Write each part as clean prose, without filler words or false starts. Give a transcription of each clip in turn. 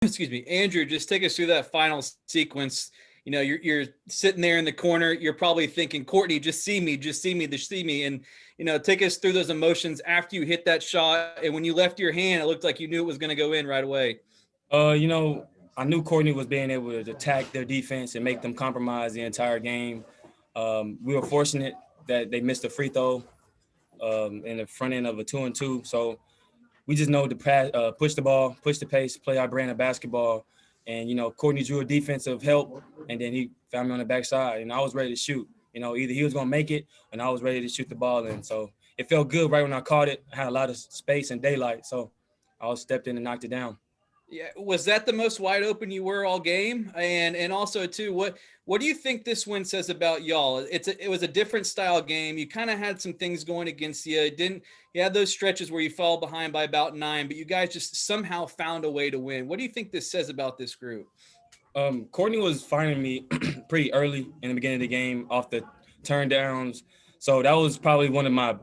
excuse me, Andrew, just take us through that final sequence. You know, you're sitting there in the corner. You're probably thinking, Courtney, just see me, just see me, just see me. And, you know, take us through those emotions after you hit that shot. And when you left your hand, it looked like you knew it was going to go in right away. You know, I knew Courtney was being able to attack their defense and make them compromise the entire game. We were fortunate that they missed a free throw in the front end of a 2-and-2. So we just know to push the ball, push the pace, play our brand of basketball. And, you know, Courtney drew a defensive help, and then he found me on the backside, and I was ready to shoot. You know, either he was going to make it, and I was ready to shoot the ball in. So it felt good right when I caught it. I had a lot of space and daylight, so I stepped in and knocked it down. Yeah, was that the most wide open you were all game? And also too, what do you think this win says about y'all? It was a different style game. You kind of had some things going against you. You had those stretches where you fell behind by about 9, but you guys just somehow found a way to win. What do you think this says about this group? Courtney was finding me pretty early in the beginning of the game off the turn downs. So that was probably one of my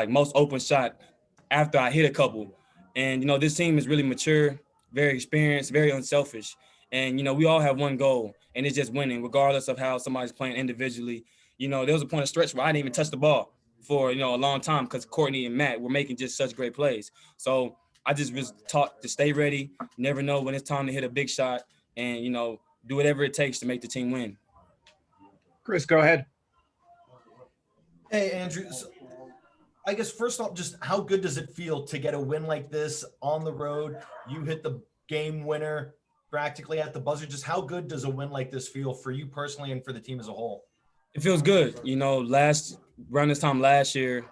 most open shot after I hit a couple. And, you know, this team is really mature, very experienced, very unselfish. And, you know, we all have one goal, and it's just winning, regardless of how somebody's playing individually. You know, there was a point of stretch where I didn't even touch the ball for, you know, a long time because Courtney and Matt were making just such great plays. So I just was taught to stay ready, never know when it's time to hit a big shot, and, you know, do whatever it takes to make the team win. Chris, go ahead. Hey, Andrew. So I guess first off, just how good does it feel to get a win like this on the road? You hit the game winner practically at the buzzer. Just how good does a win like this feel for you personally and for the team as a whole? It feels good. You know, around this time last year,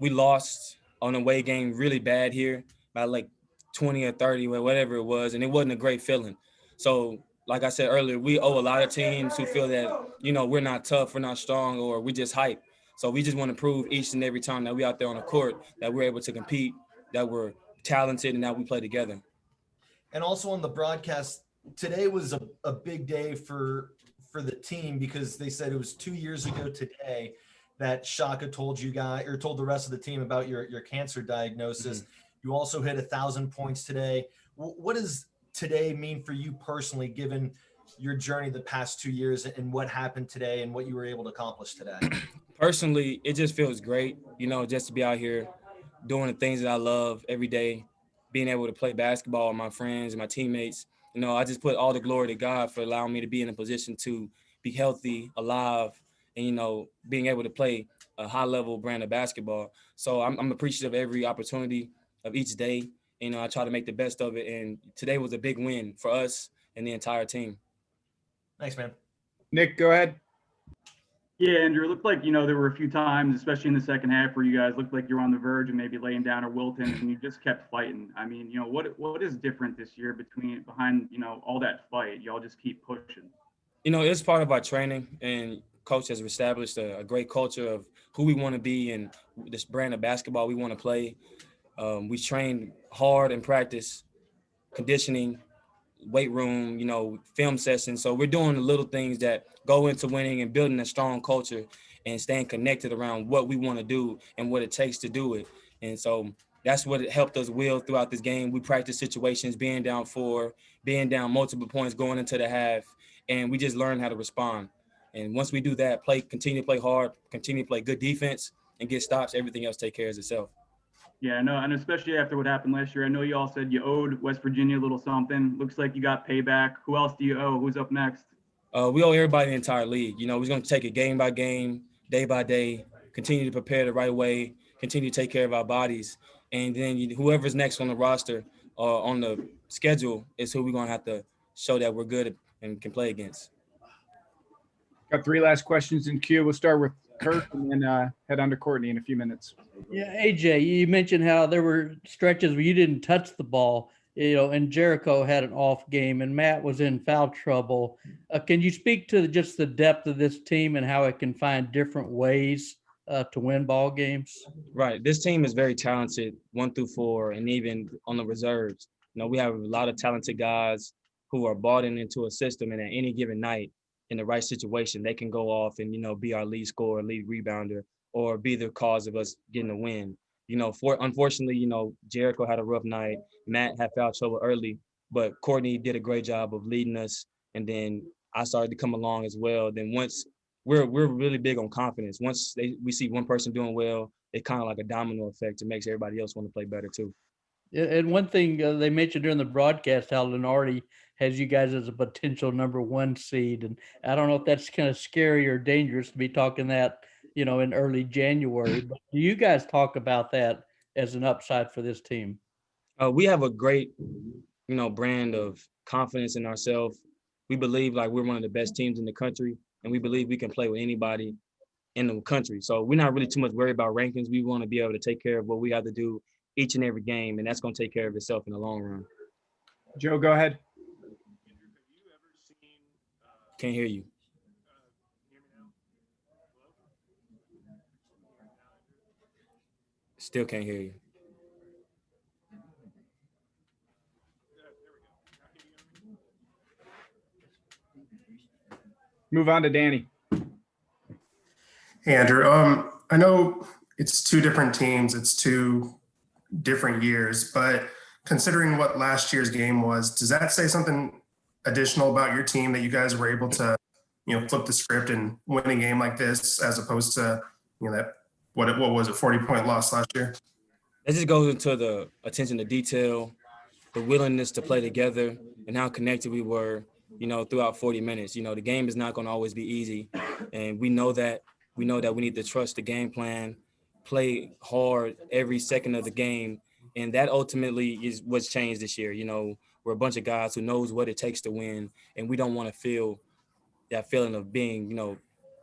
we lost on a away game really bad here by like 20 or 30, whatever it was, and it wasn't a great feeling. So, like I said earlier, we owe a lot of teams who feel that, you know, we're not tough, we're not strong, or we just hype. So we just want to prove each and every time that we're out there on the court that we're able to compete, that we're talented, and that we play together. And also on the broadcast, today was a big day for the team because they said it was 2 years ago today that Shaka told you guys or told the rest of the team about your cancer diagnosis. Mm-hmm. You also hit 1,000 points today. What does today mean for you personally, given your journey the past 2 years and what happened today and what you were able to accomplish today? Personally, it just feels great, you know, just to be out here doing the things that I love every day, being able to play basketball with my friends and my teammates. You know, I just put all the glory to God for allowing me to be in a position to be healthy, alive, and, you know, being able to play a high-level brand of basketball. So I'm appreciative of every opportunity of each day. You know, I try to make the best of it, and today was a big win for us and the entire team. Thanks, man. Nick, go ahead. Yeah, Andrew, it looked like, you know, there were a few times, especially in the second half, where you guys looked like you were on the verge of maybe laying down or wilting, and you just kept fighting. I mean, you know, what is different this year behind, you know, all that fight? Y'all just keep pushing. You know, it's part of our training, and coach has established a great culture of who we want to be and this brand of basketball we want to play. We train hard in practice, conditioning, weight room, you know, film sessions. So we're doing the little things that go into winning and building a strong culture and staying connected around what we want to do and what it takes to do it. And so that's what it helped us will throughout this game. We practice situations, being down 4, being down multiple points going into the half, and we just learn how to respond. And once we do that, continue to play hard, continue to play good defense and get stops, everything else take care of itself. Yeah, no, and especially after what happened last year, I know you all said you owed West Virginia a little something. Looks like you got payback. Who else do you owe? Who's up next? We owe everybody in the entire league. You know, we're going to take it game by game, day by day, continue to prepare the right way, continue to take care of our bodies. And then whoever's next on the roster or on the schedule is who we're going to have to show that we're good and can play against. Got 3 last questions in queue. We'll start with Kurt and then head on to Courtney in a few minutes. Yeah, AJ, you mentioned how there were stretches where you didn't touch the ball, you know, and Jericho had an off game and Matt was in foul trouble. Can you speak to just the depth of this team and how it can find different ways to win ball games? Right. This team is very talented, 1 through 4, and even on the reserves. You know, we have a lot of talented guys who are bought into a system, and at any given night, in the right situation, they can go off and, you know, be our lead scorer, lead rebounder, or be the cause of us getting a win. You know, unfortunately, you know, Jericho had a rough night. Matt had foul trouble early, but Courtney did a great job of leading us. And then I started to come along as well. Then once we're really big on confidence. Once we see one person doing well, it's kind of like a domino effect. It makes everybody else want to play better too. And one thing they mentioned during the broadcast, how Lenardi has you guys as a potential #1 seed. And I don't know if that's kind of scary or dangerous to be talking that, in early January. But do you guys talk about that as an upside for this team? We have a great, brand of confidence in ourselves. We believe like we're one of the best teams in the country, and we believe we can play with anybody in the country. So we're not really too much worried about rankings. We want to be able to take care of what we have to do each and every game, and that's going to take care of itself in the long run. Joe, go ahead. Can't hear you. Still can't hear you. Move on to Danny. Hey, Andrew. I know it's two different teams. It's 2 different years, but considering what last year's game was, does that say something additional about your team that you guys were able to, flip the script and win a game like this as opposed to, that what was it, 40-point loss last year? That just goes into the attention to detail, the willingness to play together, and how connected we were, throughout 40 minutes. The game is not going to always be easy, and we know that. We know that we need to trust the game plan, play hard every second of the game, and that ultimately is what's changed this year. We're a bunch of guys who knows what it takes to win, and we don't want to feel that feeling of being,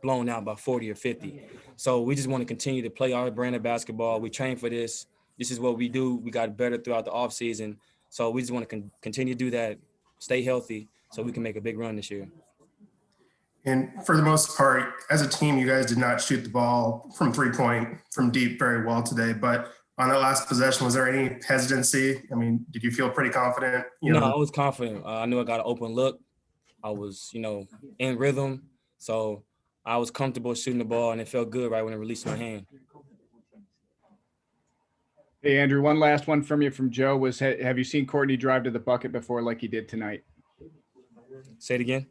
blown out by 40 or 50. So we just want to continue to play our brand of basketball. We train for this. This is what we do. We got better throughout the offseason. So we just want to continue to do that, stay healthy, so we can make a big run this year. And for the most part, as a team, you guys did not shoot the ball from 3-point from deep very well today. But on that last possession, was there any hesitancy? I mean, did you feel pretty confident? No, I was confident. I knew I got an open look. I was, in rhythm. So I was comfortable shooting the ball, and it felt good right when it released my hand. Hey, Andrew, one last one from you from Joe was, have you seen Courtney drive to the bucket before like he did tonight? Say it again.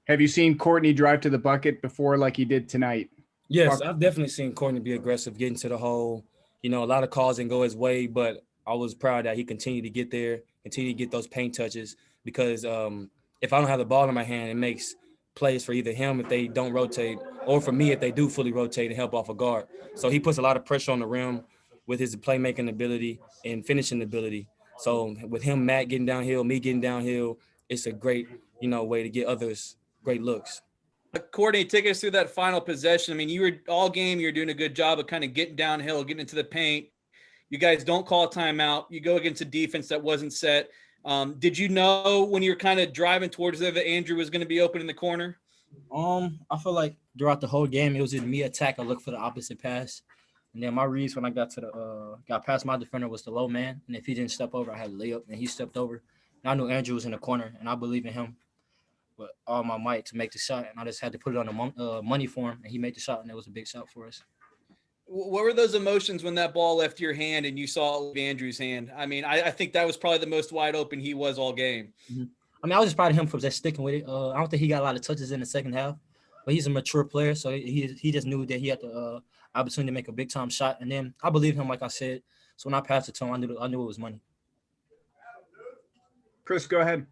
Have you seen Courtney drive to the bucket before like he did tonight? Yes, I've definitely seen Courtney be aggressive, getting to the hole. A lot of calls didn't go his way, but I was proud that he continued to get there, continue to get those paint touches, because if I don't have the ball in my hand, it makes plays for either him if they don't rotate, or for me if they do fully rotate and help off a guard. So he puts a lot of pressure on the rim with his playmaking ability and finishing ability. So with him, Matt getting downhill, me getting downhill, it's a great, way to get others great looks. Courtney, take us through that final possession. I mean, you were all game, you're doing a good job of kind of getting downhill, getting into the paint. You guys don't call a timeout. You go against a defense that wasn't set. Did you know when you were kind of driving towards there that Andrew was going to be open in the corner? I feel like throughout the whole game, it was either me attack or look for the opposite pass. And then my reads when I got past my defender was the low man. And if he didn't step over, I had a layup, and he stepped over. And I knew Andrew was in the corner, and I believe in him with all my might to make the shot. And I just had to put it on the money for him, and he made the shot, and it was a big shot for us. What were those emotions when that ball left your hand and you saw Andrew's hand? I mean, I think that was probably the most wide open he was all game. Mm-hmm. I mean, I was just proud of him for just sticking with it. I don't think he got a lot of touches in the second half, but he's a mature player, so he just knew that he had the opportunity to make a big time shot. And then I believe him, like I said. So when I passed it to him, I knew it was money. Chris, go ahead.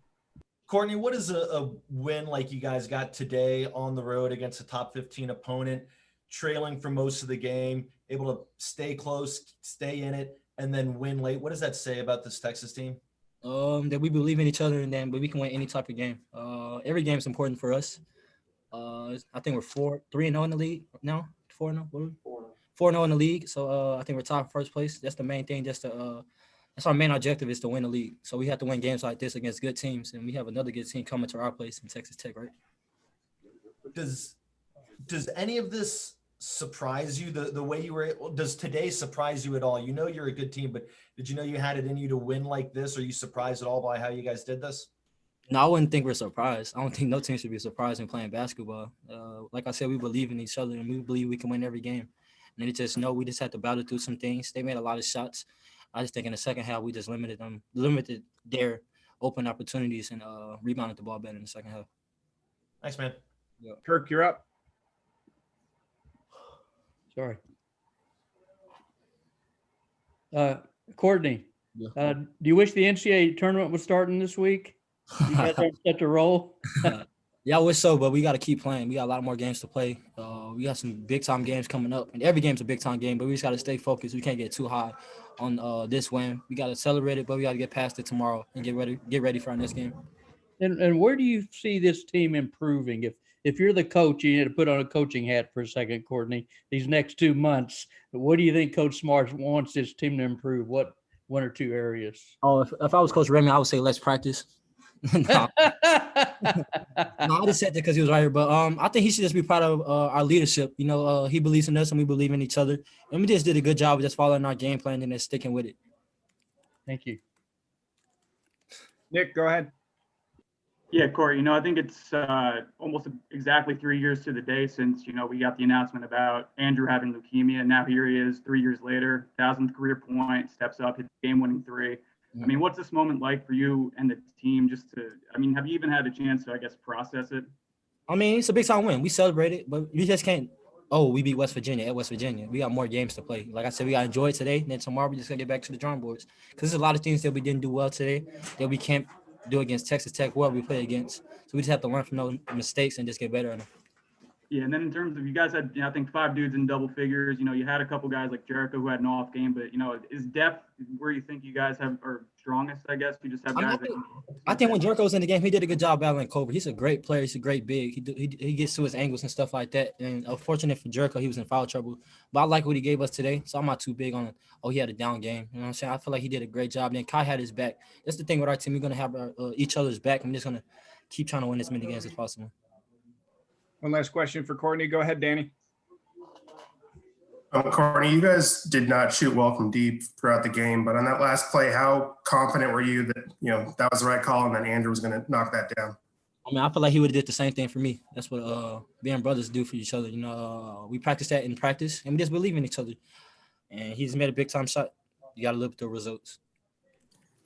Courtney, what is a win like you guys got today on the road against a top 15 opponent, trailing for most of the game, able to stay close, stay in it, and then win late? What does that say about this Texas team? That we believe in each other, and then but we can win any type of game. Every game is important for us. I think we're 3-0 in the league now. 4-0. 4-0 in the league. So I think we're top first place. That's the main thing. That's our main objective, is to win the league. So we have to win games like this against good teams, and we have another good team coming to our place in Texas Tech, right? Does any of this surprise you? The way you were? Does today surprise you at all? You know you're a good team, but did you know you had it in you to win like this? Are you surprised at all by how you guys did this? No, I wouldn't think we're surprised. I don't think no team should be surprised in playing basketball. Like I said, we believe in each other, and we believe we can win every game. And we just had to battle through some things. They made a lot of shots. I just think in the second half we just limited their open opportunities and rebounded the ball better in the second half. Thanks, man. Kirk, you're up. Sorry. Courtney, Yeah. do you wish the NCAA tournament was starting this week? You guys are set to roll. Yeah, I wish so, but we got to keep playing. We got a lot more games to play. We got some big time games coming up, and every game's a big time game. But we just got to stay focused. We can't get too high on this win. We got to celebrate it, but we got to get past it tomorrow and get ready for our next game. And where do you see this team improving? If you're the coach, you need to put on a coaching hat for a second, Courtney. These next 2 months, what do you think Coach Smart wants this team to improve? What one or two areas? Oh, if I was Coach Ramey, I would say let's practice. No, I just said that because he was right here. But I think he should just be proud of our leadership. You know, he believes in us and we believe in each other. And we just did a good job of just following our game plan and then sticking with it. Thank you. Nick, go ahead. Yeah, Corey, I think it's almost exactly 3 years to the day since, we got the announcement about Andrew having leukemia. Now here he is 3 years later, 1,000th career point, steps up, hits game-winning three. I mean, what's this moment like for you and the team have you even had a chance to, process it? I mean, it's a big time win. We celebrated, but you just can't, we beat West Virginia at West Virginia. We got more games to play. Like I said, we got to enjoy it today. And then tomorrow we just got to get back to the drawing boards. Because there's a lot of things that we didn't do well today that we can't do against Texas Tech, whoever we play against. So we just have to learn from those mistakes and just get better at them. Yeah, and then in terms of you guys had, I think 5 dudes in double figures. You had a couple guys like Jericho who had an off game, but is depth where you think you guys are strongest? I guess you just have guys. I think when Jericho was in the game, he did a good job battling Cobra. He's a great player. He's a great big. He gets to his angles and stuff like that. And unfortunate for Jericho, he was in foul trouble. But I like what he gave us today, so I'm not too big on. He had a down game. You know what I'm saying? I feel like he did a great job. And then Kai had his back. That's the thing with our team. We're gonna have each other's back. I'm just gonna keep trying to win as many games as possible. One last question for Courtney. Go ahead, Danny. Courtney, you guys did not shoot well from deep throughout the game, but on that last play, how confident were you that that was the right call and that Andrew was going to knock that down? I mean, I feel like he would have did the same thing for me. That's what being brothers do for each other. We practice that in practice, and we just believe in each other. And he's made a big time shot. You got to live with the results.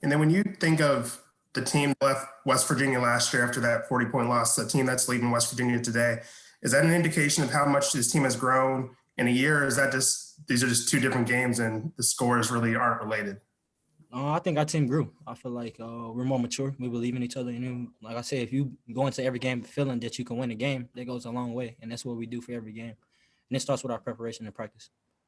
And then when you think of the team that left West Virginia last year after that 40-point loss, the team that's leaving West Virginia today, is that an indication of how much this team has grown in a year? Or is that just these are just two different games and the scores really aren't related? I think our team grew. I feel like we're more mature. We believe in each other. And like I said, if you go into every game feeling that you can win a game, that goes a long way. And that's what we do for every game. And it starts with our preparation and practice.